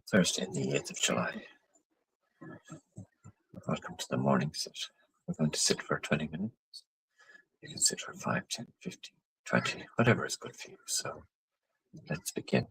Thursday, the 8th of July. Welcome to the morning sit. We're going to sit for 20 minutes. You can sit for 5, 10, 15, 20, whatever is good for you. So let's begin.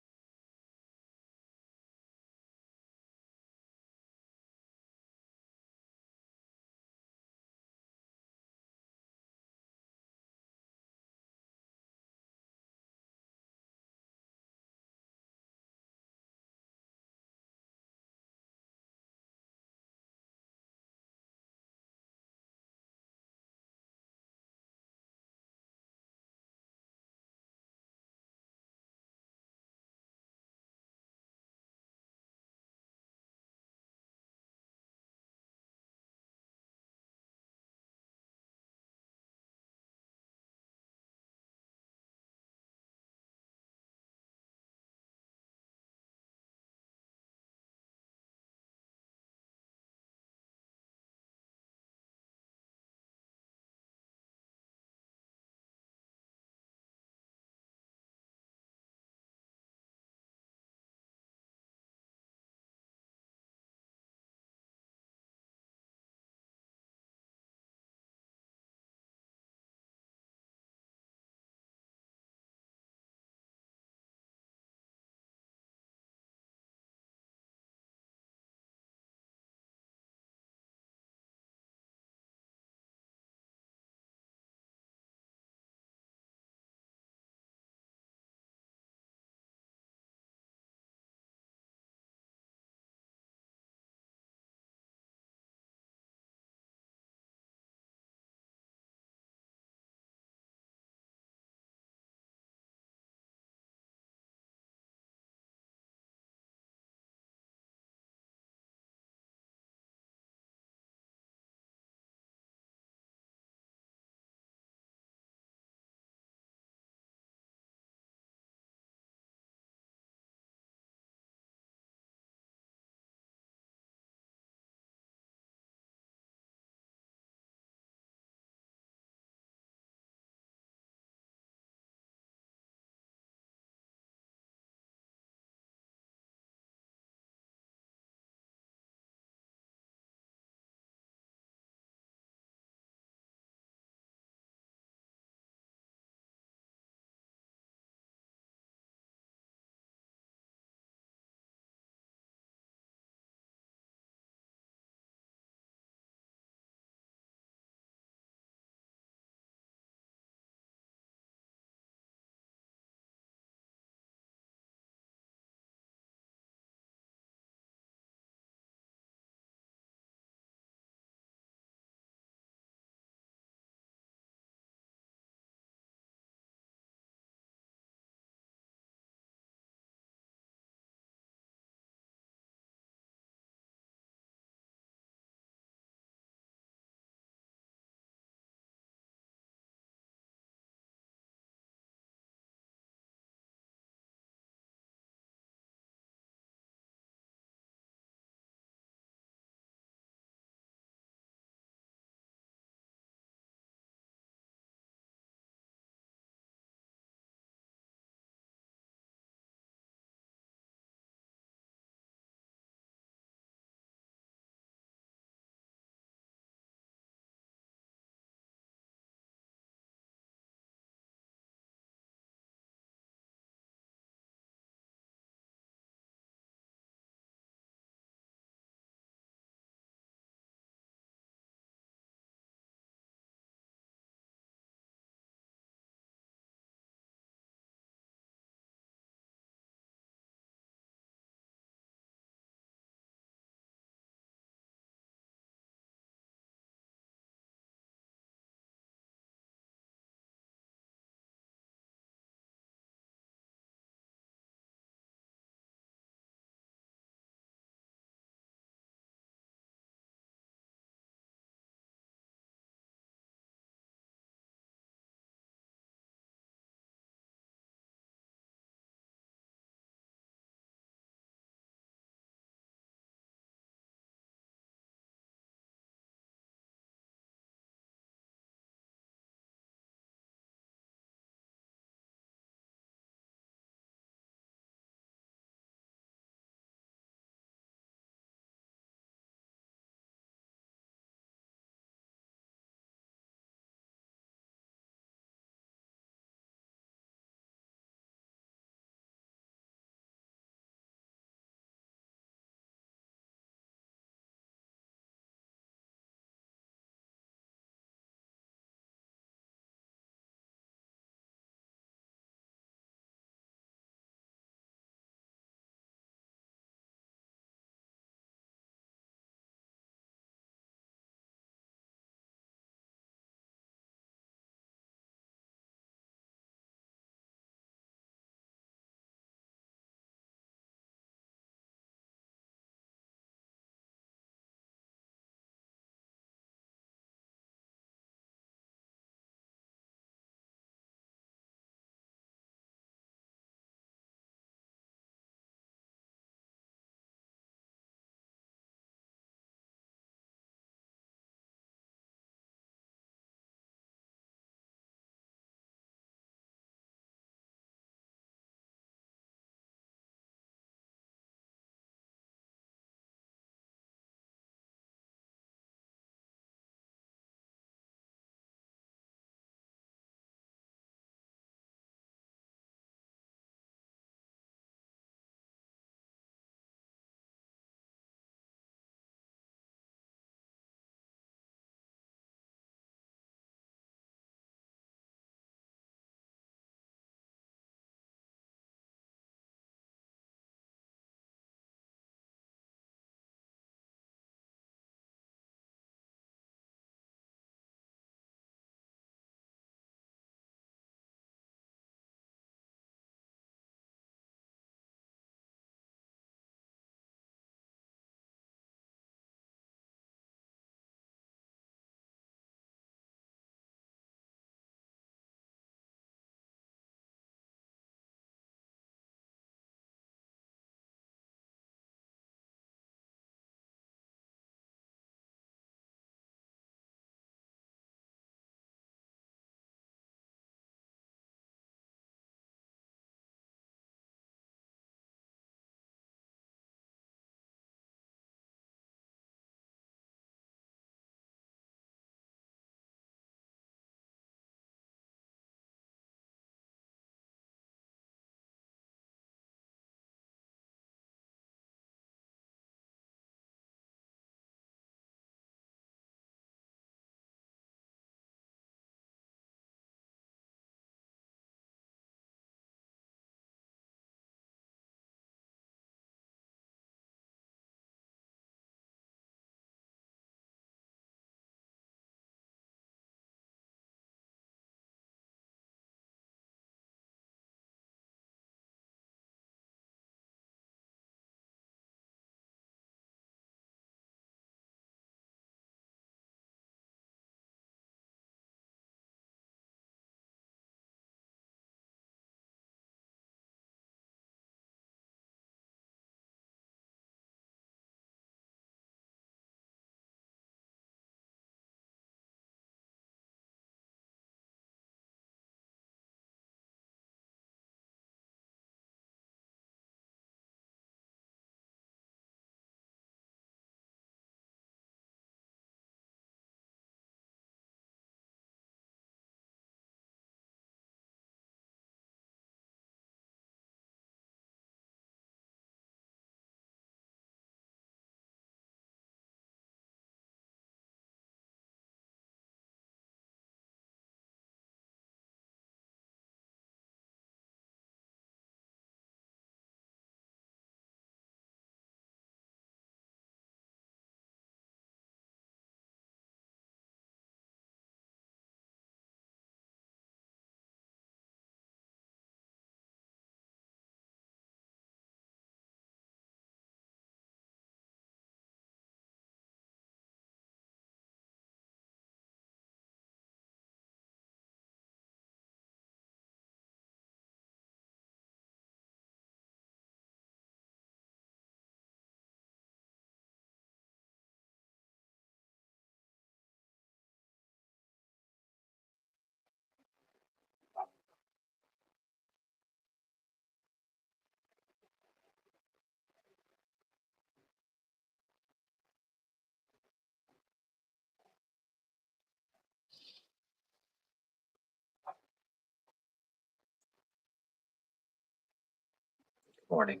Morning.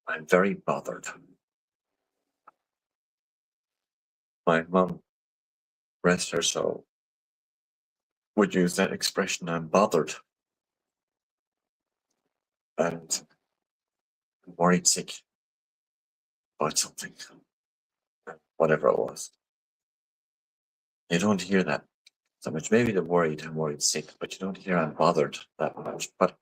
I'm very bothered. My mum, rest her soul, would use that expression, I'm bothered. And I'm worried sick about something, whatever it was. You don't hear that so much. Maybe the worried, I'm worried sick, but you don't hear I'm bothered that much. But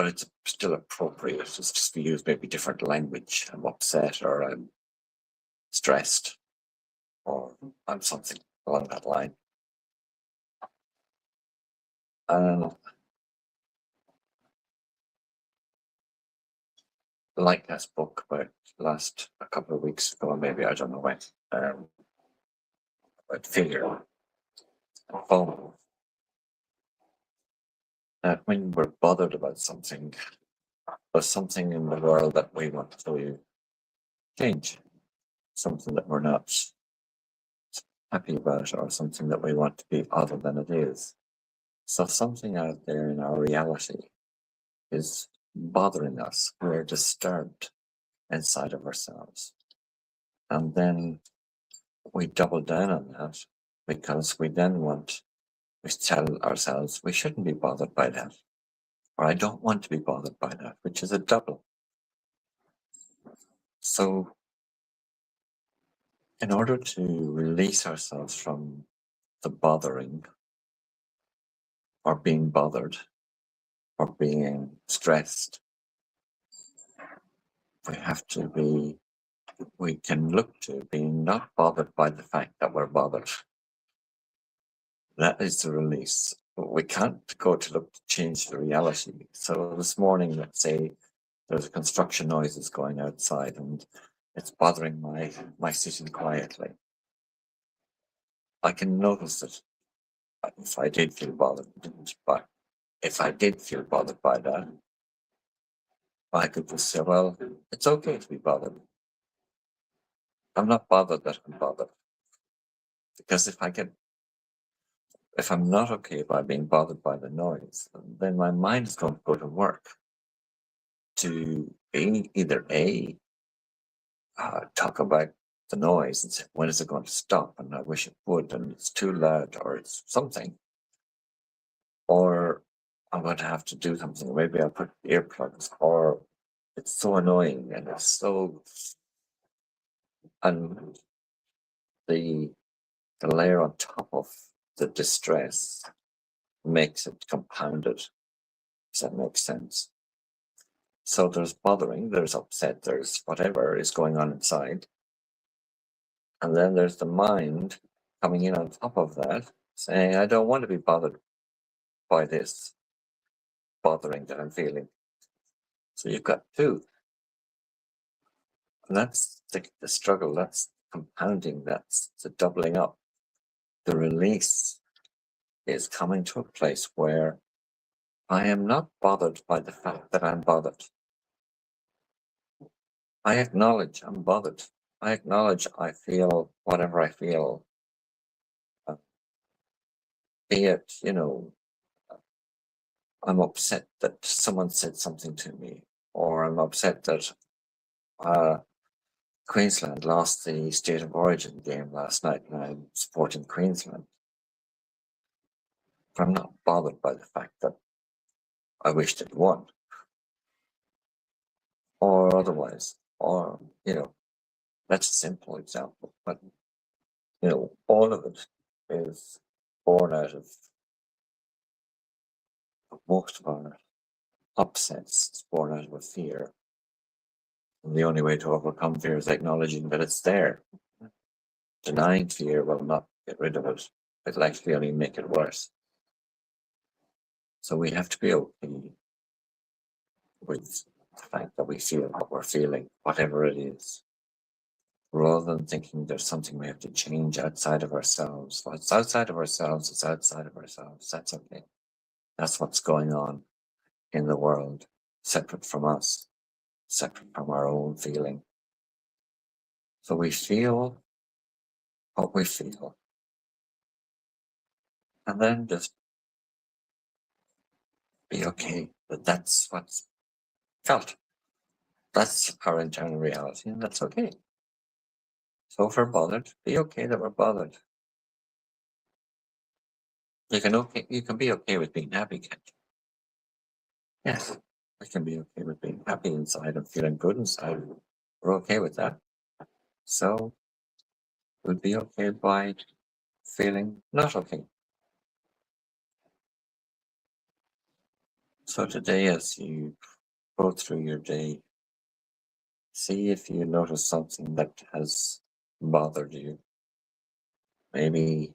it's still appropriate. It's just we use maybe different language. I'm upset or I'm stressed or I'm something along that line. And like that book about a couple of weeks ago, maybe I don't know when, about fear and FOMO. That when we're bothered about something, there's something in the world that we want to change, something that we're not happy about, or something that we want to be other than it is. So something out there in our reality is bothering us. We're disturbed inside of ourselves. And then we double down on that because we tell ourselves we shouldn't be bothered by that, or I don't want to be bothered by that, which is a double. So in order to release ourselves from the bothering or being bothered or being stressed, we can look to being not bothered by the fact that we're bothered. That is the release. We can't go to look to change the reality. So this morning, let's say there's a construction noises going outside and it's bothering my sitting quietly. I can notice it if I did feel bothered, but if I did feel bothered by that, I could just say, well, it's okay to be bothered. I'm not bothered that I'm bothered. Because if I'm not okay by being bothered by the noise, then my mind is going to go to work to either talk about the noise and say, when is it going to stop? And I wish it would, and it's too loud, or it's something. Or I'm going to have to do something. Maybe I'll put earplugs, or it's so annoying and it's so. And the layer on top of the distress makes it compounded. Does that make sense? So there's bothering, there's upset, there's whatever is going on inside. And then there's the mind coming in on top of that, saying, I don't want to be bothered by this bothering that I'm feeling. So you've got two. And that's the struggle, that's compounding, that's the doubling up. The release is coming to a place where I am not bothered by the fact that I'm bothered. I acknowledge I'm bothered. I acknowledge I feel whatever I feel. Be it, I'm upset that someone said something to me, or I'm upset that Queensland lost the State of Origin game last night and I'm supporting Queensland. But I'm not bothered by the fact that I wished it won. Or otherwise. Or, that's a simple example. But, all of it is born out of most of our upsets. It's born out of a fear. And the only way to overcome fear is acknowledging that it's there. Denying fear will not get rid of it. It'll actually only make it worse. So we have to be okay with the fact that we feel what we're feeling, whatever it is, rather than thinking there's something we have to change outside of ourselves. Well, it's outside of ourselves, it's outside of ourselves. That's okay. That's what's going on in the world, separate from us, separate from our own feeling. So we feel what we feel, and then just be okay that that's what's felt. That's our internal reality, and that's okay. So if we're bothered, be okay that we're bothered. You can be okay with being happy, can't you? Yes, we can be okay with being happy inside and feeling good inside. We're okay with that. So we'll be okay by feeling not okay. So today, as you go through your day, see if you notice something that has bothered you. Maybe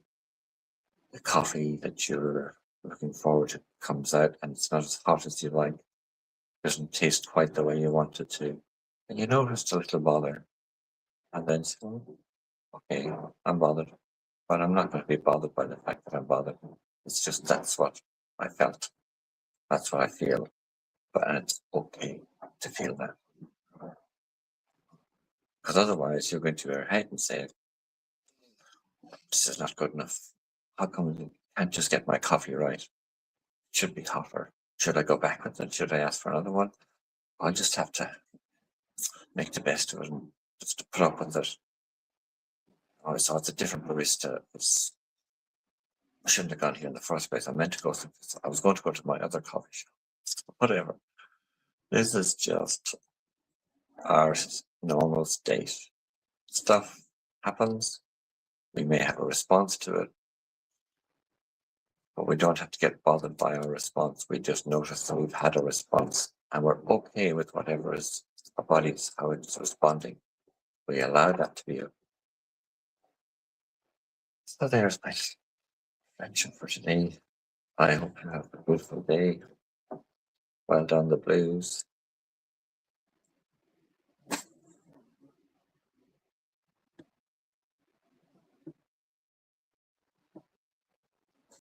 the coffee that you're looking forward to comes out and it's not as hot as you like, doesn't taste quite the way you want it to. And you noticed a little bother. And then say, "Oh, okay, I'm bothered. But I'm not going to be bothered by the fact that I'm bothered. It's just that's what I felt. That's what I feel. But it's okay to feel that. Because otherwise you're going to your head and say, this is not good enough. How come you can't just get my coffee right? It should be hotter. Should I go back with it? Should I ask for another one? I'll just have to make the best of it and just to put up with it. Oh, so it's a different barista. I shouldn't have gone here in the first place. I meant to go. I was going to go to my other coffee shop. Whatever. This is just our normal state. Stuff happens. We may have a response to it, but we don't have to get bothered by our response. We just notice that we've had a response and we're okay with whatever is our body's, how it's responding. We allow that to be. So there's my reflection for today. I hope you have a beautiful day. Well done, the blues.